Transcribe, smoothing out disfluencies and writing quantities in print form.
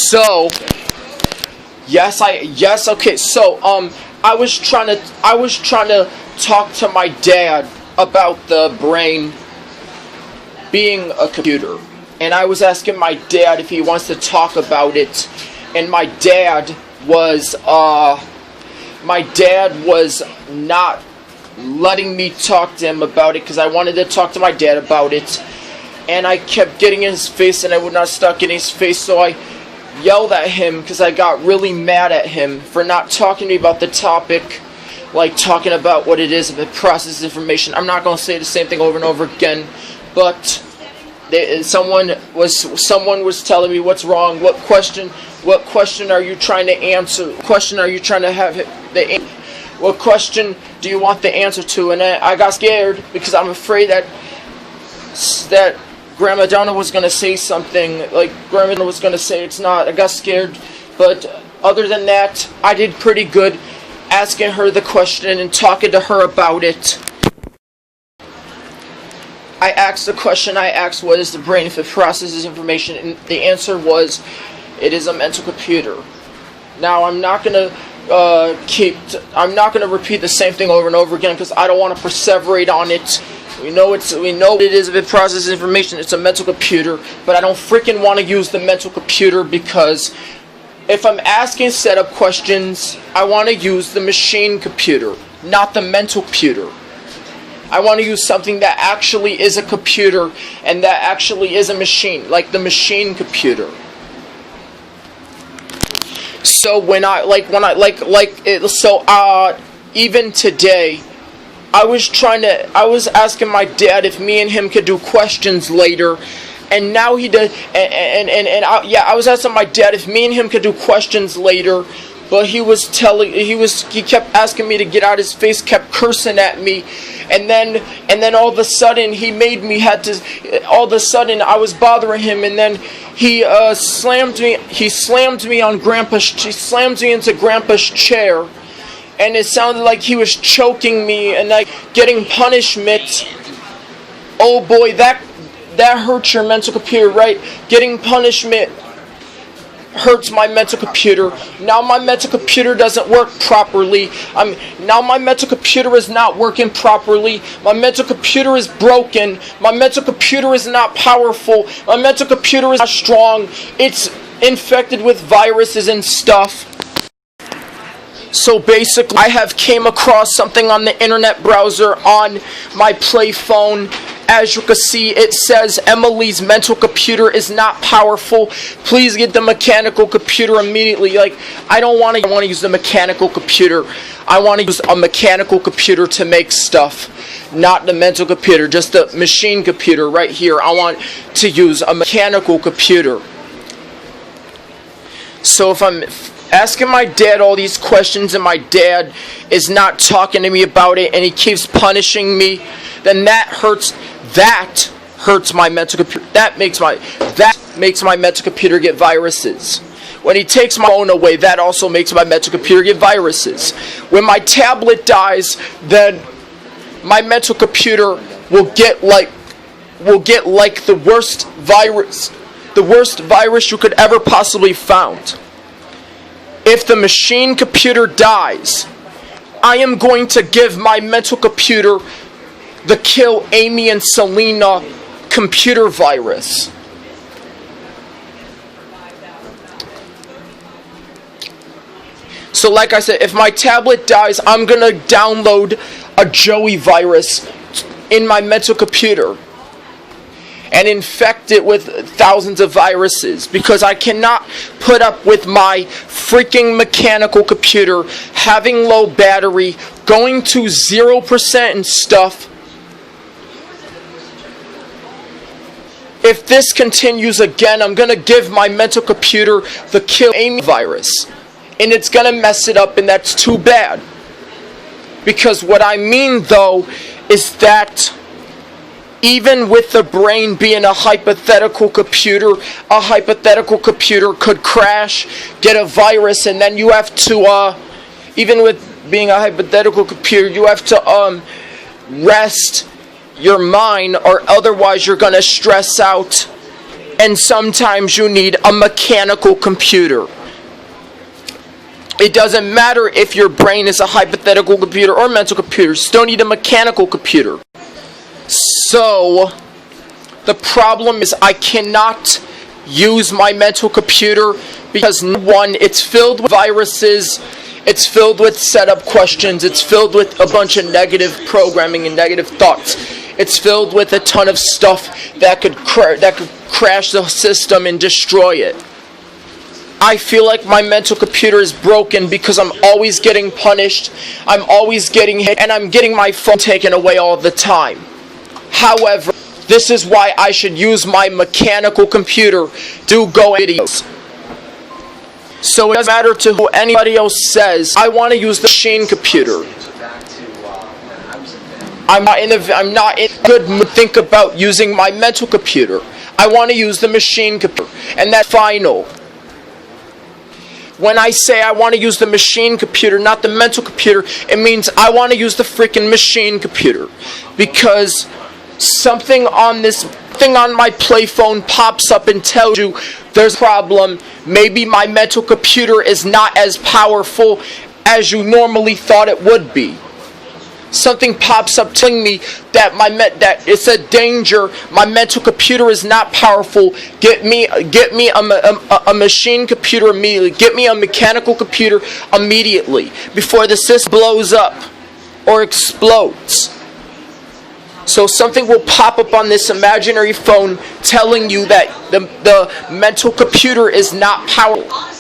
So, okay. So, I was trying to talk to my dad about the brain being a computer, and I was asking my dad if he wants to talk about it, and my dad was not letting me talk to him about it because I wanted to talk to my dad about it, and I kept getting in his face, and I would not stop getting in his face, so I yelled at him because I got really mad at him for not talking to me about the topic, like talking about what it is if it processes information. I'm not going to say the same thing over and over again, but someone was telling me what's wrong. What question are you trying to answer? What question are you trying to have what question do you want the answer to? And I got scared because I'm afraid that Grandma Donna was going to say something, like Grandma Donna was going to say it's not. I got scared, but other than that, I did pretty good asking her the question and talking to her about it. I asked the question, what is the brain if it processes information? And the answer was, it is a mental computer. Now, I'm not going to repeat the same thing over and over again because I don't want to perseverate on it. We know what it is if it processes information. It's a mental computer, but I don't freaking want to use the mental computer because if I'm asking setup questions, I want to use the machine computer, not the mental computer. I want to use something that actually is a computer and that actually is a machine, like the machine computer. So even today, I was asking my dad if me and him could do questions later, and now he did. I was asking my dad if me and him could do questions later, but he kept asking me to get out of his face, kept cursing at me, and then all of a sudden all of a sudden I was bothering him, and then he slammed me into Grandpa's chair. And it sounded like he was choking me and like getting punishment. Oh boy, that hurts your mental computer, right? Getting punishment hurts my mental computer. Now my mental computer doesn't work properly. Now my mental computer is not working properly. My mental computer is broken. My mental computer is not powerful. My mental computer is not strong. It's infected with viruses and stuff. So basically, I have came across something on the internet browser on my Play phone. As you can see, it says Emily's mental computer is not powerful. Please get the mechanical computer immediately. Like, I don't want to use the mechanical computer. I want to use a mechanical computer to make stuff, not the mental computer, just the machine computer right here. I want to use a mechanical computer. So if I'm asking my dad all these questions and my dad is not talking to me about it and he keeps punishing me, then that hurts my mental computer. That makes my mental computer get viruses. When he takes my phone away, that also makes my mental computer get viruses. When my tablet dies, then my mental computer will get like the worst virus you could ever possibly found. If the machine computer dies, I am going to give my mental computer the Kill Amy and Selena computer virus. So like I said, if my tablet dies, I'm going to download a Joey virus in my mental computer and infect it with thousands of viruses because I cannot put up with my freaking mechanical computer having low battery, going to 0% and stuff. If this continues again, I'm going to give my mental computer the Kill Amy virus. And it's going to mess it up, and that's too bad. Because what I mean, though, is that even with the brain being a hypothetical computer could crash, get a virus, and then you have to, even with being a hypothetical computer, you have to rest your mind, or otherwise you're going to stress out and sometimes you need a mechanical computer. It doesn't matter if your brain is a hypothetical computer or a mental computer, you still need a mechanical computer. So, the problem is I cannot use my mental computer because, one, it's filled with viruses, it's filled with setup questions, it's filled with a bunch of negative programming and negative thoughts. It's filled with a ton of stuff that could crash the system and destroy it. I feel like my mental computer is broken because I'm always getting punished, I'm always getting hit, and I'm getting my phone taken away all the time. However, this is why I should use my mechanical computer to go videos. So it doesn't matter to who anybody else says, I want to use the machine computer. I'm not in a good mood to think about using my mental computer. I want to use the machine computer, and that's final. When I say I want to use the machine computer, not the mental computer, it means I want to use the freaking machine computer. Because something on my play phone pops up and tells you there's a problem. Maybe my mental computer is not as powerful as you normally thought it would be. Something pops up telling me that that it's a danger. My mental computer is not powerful. Get me a machine computer immediately. Get me a mechanical computer immediately before the system blows up or explodes. So something will pop up on this imaginary phone telling you that the mental computer is not powerful.